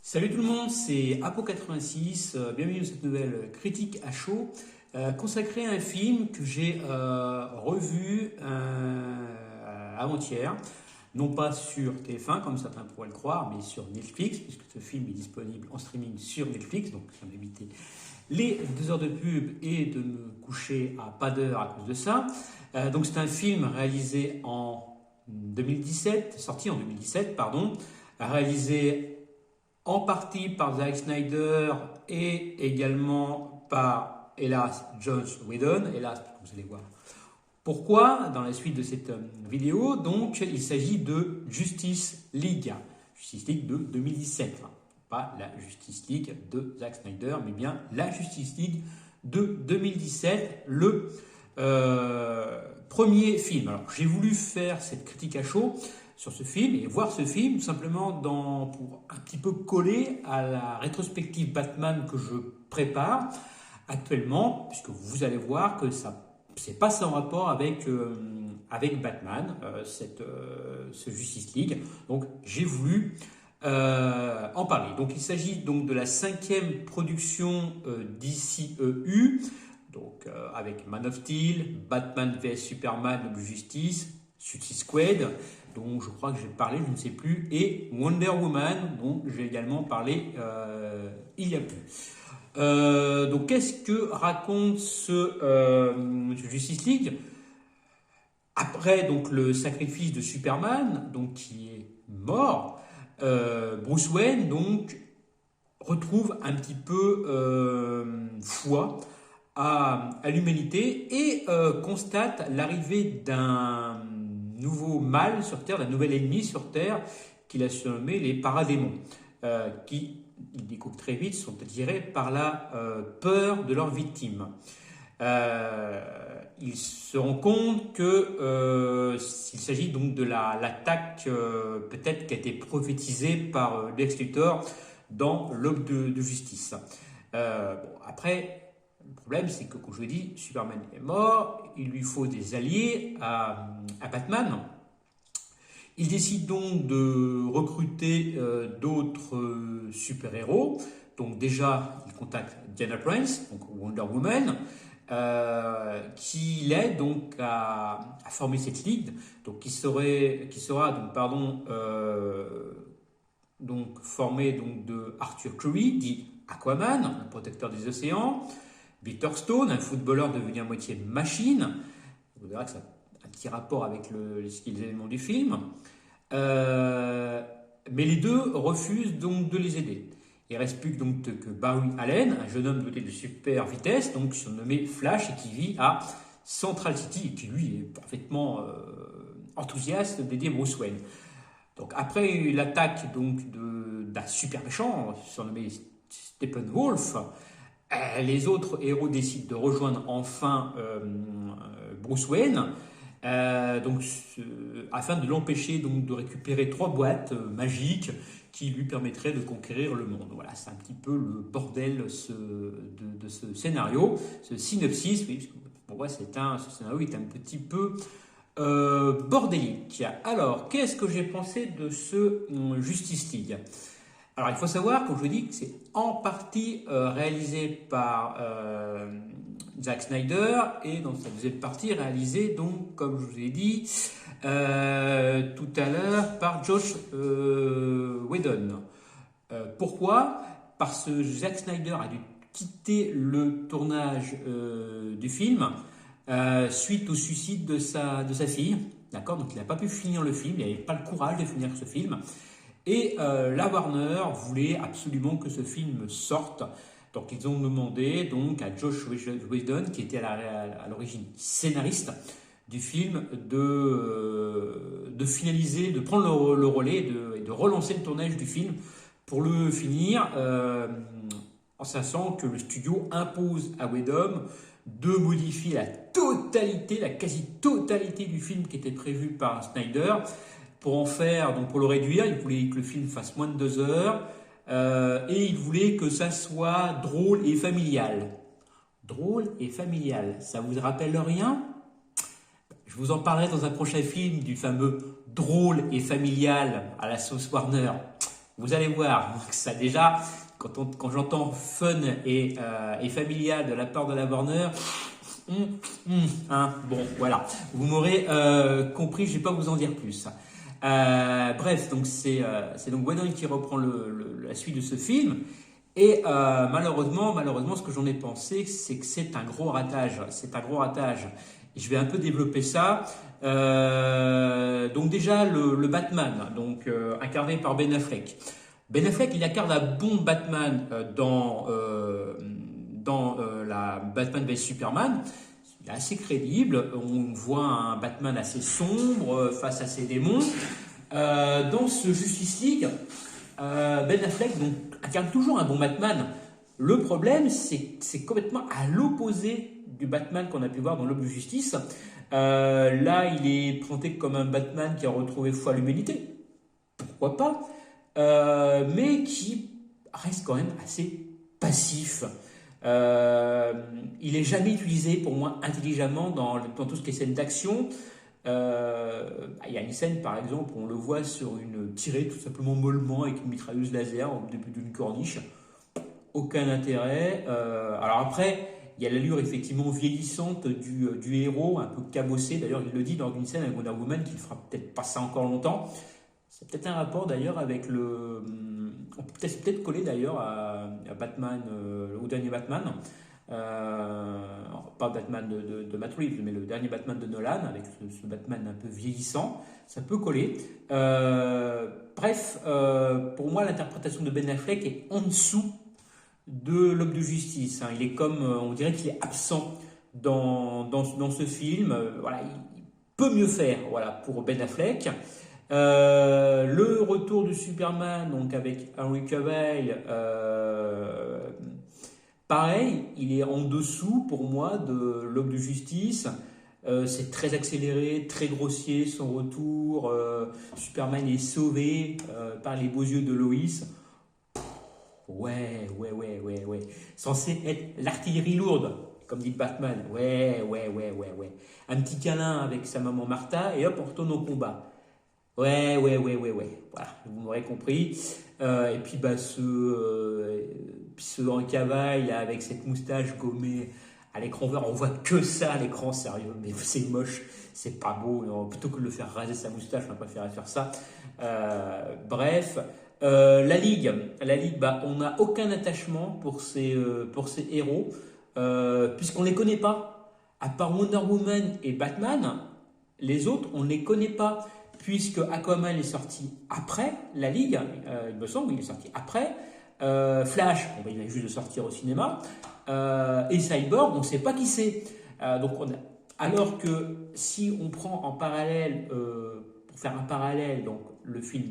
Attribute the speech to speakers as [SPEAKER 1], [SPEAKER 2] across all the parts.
[SPEAKER 1] Salut tout le monde, c'est Apo86, bienvenue dans cette nouvelle critique à chaud consacrée à un film que j'ai revu avant-hier, non pas sur TF1 comme certains pourraient le croire, mais sur Netflix, puisque ce film est disponible en streaming sur Netflix, donc ça m'éviter les 2 heures de pub et de me coucher à pas d'heure à cause de ça. Donc c'est un film réalisé en 2017, sorti en 2017, pardon, réalisé en partie par Zack Snyder et également par, hélas, Joss Whedon. Hélas, vous allez voir pourquoi dans la suite de cette vidéo. Donc, il s'agit de Justice League. Justice League de 2017. Enfin, pas la Justice League de Zack Snyder, mais bien la Justice League de 2017, le premier film. Alors, j'ai voulu faire cette critique à chaud sur ce film et voir ce film tout simplement pour un petit peu coller à la rétrospective Batman que je prépare actuellement, puisque vous allez voir que ça c'est pas sans rapport avec Batman, ce Justice League. Donc j'ai voulu en parler. Donc il s'agit donc de la 5e production DCEU, donc avec Man of Steel, Batman vs Superman, Homme de Justice, Suicide Squad, dont je crois que j'ai parlé, je ne sais plus, et Wonder Woman, dont j'ai également parlé il y a peu. Donc qu'est-ce que raconte ce Justice League? Après donc le sacrifice de Superman, donc qui est mort, Bruce Wayne donc retrouve un petit peu foi à l'humanité et constate l'arrivée d'un nouveau mal sur Terre, d'un nouvel ennemi sur Terre qu'il a surnommé les paradémons, qui, il découvre très vite, sont attirés par la peur de leurs victimes. Il se rend compte que s'il s'agit donc de l'attaque peut-être qui a été prophétisée par Lex Luthor dans l'Aube de justice. Après, le problème, c'est que, comme je vous l'ai dit, Superman est mort, il lui faut des alliés à Batman. Il décide donc de recruter d'autres super-héros. Donc déjà, il contacte Diana Prince, donc Wonder Woman, qui l'aide donc à former cette ligue, donc qui sera donc formée donc de Arthur Curry, dit Aquaman, le protecteur des océans, Victor Stone, un footballeur devenu à moitié machine. Vous verrez que ça a un petit rapport avec les éléments du film. Mais les deux refusent donc de les aider. Il ne reste plus donc que Barry Allen, un jeune homme doté de super vitesse, donc surnommé Flash, et qui vit à Central City, et qui lui est parfaitement enthousiaste d'aider Bruce Wayne. Donc après l'attaque donc d'un super méchant surnommé Steppenwolf, les autres héros décident de rejoindre enfin Bruce Wayne, afin de l'empêcher donc de récupérer 3 boîtes magiques qui lui permettraient de conquérir le monde. Voilà, c'est un petit peu le bordel de ce scénario, ce synopsis. Oui, parce que pour moi, ce scénario est un petit peu bordélique. Alors, qu'est-ce que j'ai pensé de ce Justice League? Alors, il faut savoir, comme je vous dis, que c'est en partie réalisé par Zack Snyder et dans sa deuxième partie réalisé, donc, comme je vous ai dit tout à l'heure, par Joss Whedon. Pourquoi? Parce que Zack Snyder a dû quitter le tournage du film suite au suicide de sa fille. D'accord? Donc, il n'a pas pu finir le film, il n'avait pas le courage de finir ce film. Et la Warner voulait absolument que ce film sorte. Donc ils ont demandé donc à Joss Whedon, qui était à l'origine scénariste du film, de finaliser, de prendre le relais et de relancer le tournage du film pour le finir, en sachant que le studio impose à Whedon de modifier la quasi-totalité du film qui était prévu par Snyder. Pour en faire, donc pour le réduire, il voulait que le film fasse moins de 2 heures et il voulait que ça soit drôle et familial. Drôle et familial, ça vous rappelle rien? Je vous en parlerai dans un prochain film du fameux drôle et familial à la sauce Warner. Vous allez voir que ça déjà, quand j'entends fun et familial de la part de la Warner, hein, bon, voilà, vous m'aurez compris, je vais pas vous en dire plus. Bref, donc c'est donc Whedon qui reprend la suite de ce film. Et malheureusement, ce que j'en ai pensé, c'est que c'est un gros ratage. C'est un gros ratage. Et je vais un peu développer ça. Donc déjà le Batman, donc incarné par Ben Affleck. Ben Affleck, il incarne un bon Batman dans la Batman vs Superman. Il est assez crédible. On voit un Batman assez sombre face à ses démons. Dans ce Justice League, Ben Affleck donc, incarne toujours un bon Batman. Le problème, c'est que c'est complètement à l'opposé du Batman qu'on a pu voir dans l'Aube de Justice. Là, il est présenté comme un Batman qui a retrouvé foi à l'humanité. Pourquoi pas, mais qui reste quand même assez passif. Il n'est jamais utilisé pour moi intelligemment dans tout ce qui est scène d'action. Il y a une scène par exemple où on le voit sur une tirée tout simplement mollement avec une mitrailleuse laser au début d'une corniche. Aucun intérêt. Alors après, il y a l'allure effectivement vieillissante du héros, un peu cabossé. D'ailleurs, il le dit dans une scène avec Wonder Woman qu'il ne fera peut-être pas ça encore longtemps. C'est peut-être un rapport d'ailleurs avec le. C'est peut-être collé d'ailleurs à Batman, au dernier Batman. Pas Batman de Matt Reeves, mais le dernier Batman de Nolan, avec ce Batman un peu vieillissant. Ça peut coller. Bref, pour moi, l'interprétation de Ben Affleck est en dessous de l'Aube de Justice. Hein. Il est comme, on dirait qu'il est absent dans ce film. Voilà, il peut mieux faire, voilà, pour Ben Affleck. Le retour de Superman, donc avec Henry Cavill, pareil, il est en dessous pour moi de l'Aube de Justice. C'est très accéléré, très grossier son retour. Superman est sauvé par les beaux yeux de Loïs. Ouais. Censé être l'artillerie lourde, comme dit Batman. Ouais. Un petit câlin avec sa maman Martha et hop, on retourne au combat. Ouais. Voilà, vous m'aurez compris. Et puis, ce Henry Cavill là, avec cette moustache gommée à l'écran vert, on voit que ça à l'écran, sérieux. Mais c'est moche, c'est pas beau. Non. Plutôt que de le faire raser sa moustache, on préfère faire ça. Bref. La Ligue, on n'a aucun attachement pour ces héros, puisqu'on ne les connaît pas. À part Wonder Woman et Batman, les autres, on ne les connaît pas, puisque Aquaman est sorti après La Ligue, il me semble, il est sorti après. Flash, il vient juste de sortir au cinéma. Et Cyborg, on ne sait pas qui c'est. Alors que si on prend en parallèle, pour faire un parallèle, donc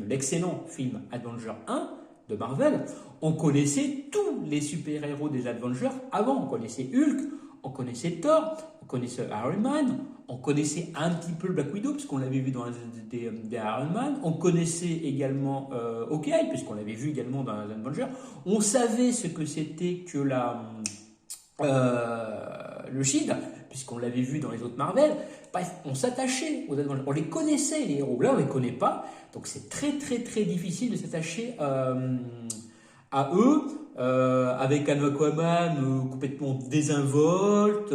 [SPEAKER 1] l'excellent film Avengers 1 de Marvel, on connaissait tous les super-héros des Avengers avant. On connaissait Hulk, on connaissait Thor, on connaissait Iron Man, on connaissait un petit peu Black Widow, puisqu'on l'avait vu dans des Iron Man, on connaissait également Hawkeye, puisqu'on l'avait vu également dans les Avengers. On savait ce que c'était que le Shield, puisqu'on l'avait vu dans les autres Marvel. Bref, on s'attachait aux Avengers, on les connaissait les héros. Là, on ne les connaît pas, donc c'est très difficile de s'attacher à eux, avec un Aquaman complètement désinvolte,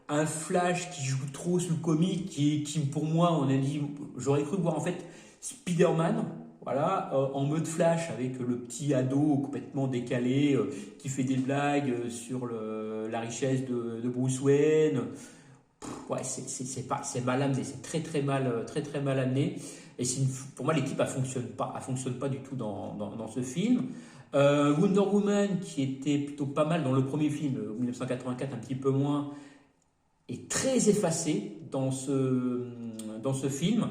[SPEAKER 1] un Flash qui joue trop sous le comique, qui pour moi, on a dit, j'aurais cru voir en fait Spider-Man. Voilà, en mode Flash avec le petit ado complètement décalé qui fait des blagues sur la richesse de Bruce Wayne. Ouais, c'est mal amené, c'est très mal amené. Et pour moi, l'équipe, elle fonctionne pas du tout dans ce film. Wonder Woman, qui était plutôt pas mal dans le premier film, 1984, un petit peu moins, est très effacée dans ce film.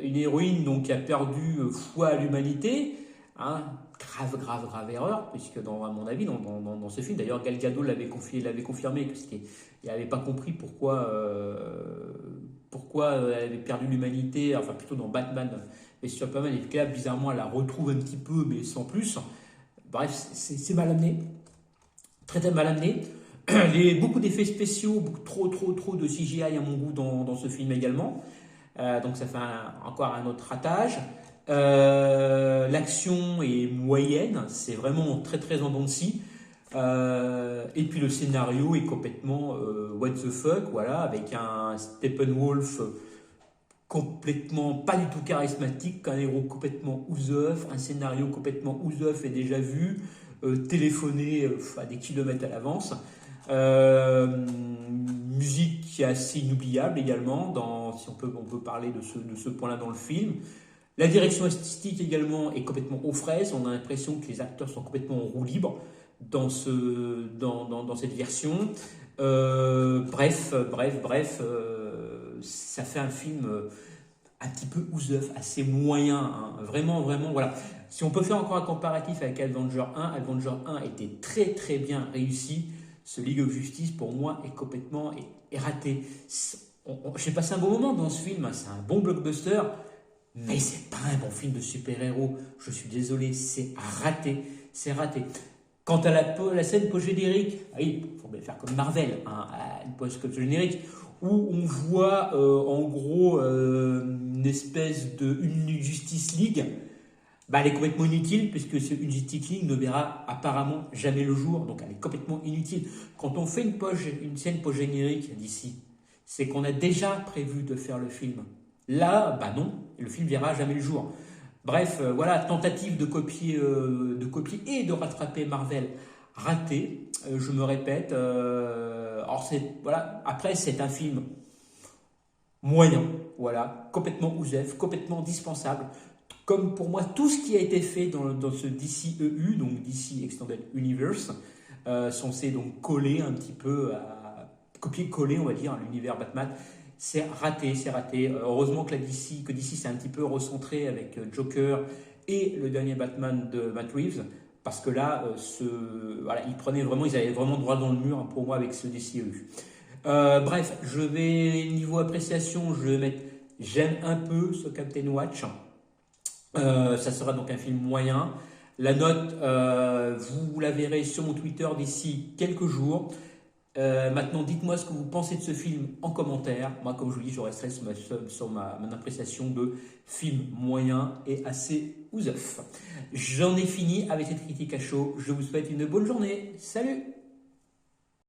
[SPEAKER 1] Une héroïne donc, qui a perdu foi à l'humanité, hein, grave erreur, puisque à mon avis dans ce film, d'ailleurs Gal Gadot l'avait confirmé qu'il n'avait pas compris pourquoi elle avait perdu l'humanité, enfin plutôt dans Batman et Superman, et que là bizarrement elle la retrouve un petit peu mais sans plus. Bref, c'est mal amené, très mal amené. Beaucoup d'effets spéciaux, trop de CGI à mon goût dans ce film également. Donc ça fait encore un autre ratage. L'action est moyenne, c'est vraiment très très en dents de scie. Et puis le scénario est complètement what the fuck, voilà, avec un Steppenwolf complètement pas du tout charismatique, un héros complètement ouzef, un scénario complètement ouzef et déjà vu, téléphoné à des kilomètres à l'avance. Musique qui est assez inoubliable également, si on peut parler de ce point-là dans le film. La direction artistique également est complètement aux fraises. On a l'impression que les acteurs sont complètement en roue libre dans cette version. Bref, ça fait un film un petit peu ouzef, assez moyen, hein. Vraiment, voilà. Si on peut faire encore un comparatif avec Avenger 1 était très très bien réussi. Ce League of Justice, pour moi, est complètement est raté. J'ai passé un bon moment dans ce film, c'est un bon blockbuster, mais c'est pas un bon film de super-héros. Je suis désolé, c'est raté. C'est raté. Quant à la scène post-générique, il faut bien faire comme Marvel, hein, une post-générique, où on voit en gros une espèce de une Justice League. Elle est complètement inutile puisque une Justice League ne verra apparemment jamais le jour, donc elle est complètement inutile. Quand on fait une scène post-générique d'ici, c'est qu'on a déjà prévu de faire le film. Là, non, le film verra jamais le jour. Bref, voilà, tentative de copier et de rattraper Marvel ratée. Je me répète. Voilà. Après, c'est un film moyen, voilà, complètement ouzef, complètement dispensable. Comme pour moi, tout ce qui a été fait dans ce DC EU, donc DC Extended Universe, censé donc coller un petit peu copier-coller, on va dire, l'univers Batman. C'est raté. Heureusement que DC s'est un petit peu recentré avec Joker et le dernier Batman de Matt Reeves, parce que là, ils avaient vraiment droit dans le mur, hein, pour moi avec ce DCEU. Bref, niveau appréciation, je vais mettre j'aime un peu ce Captain Watch. Ça sera donc un film moyen. La note, vous la verrez sur mon Twitter d'ici quelques jours. Maintenant, dites-moi ce que vous pensez de ce film en commentaire. Moi, comme je vous dis, je resterai sur mon appréciation de film moyen et assez ouzef. J'en ai fini avec cette critique à chaud. Je vous souhaite une bonne journée. Salut!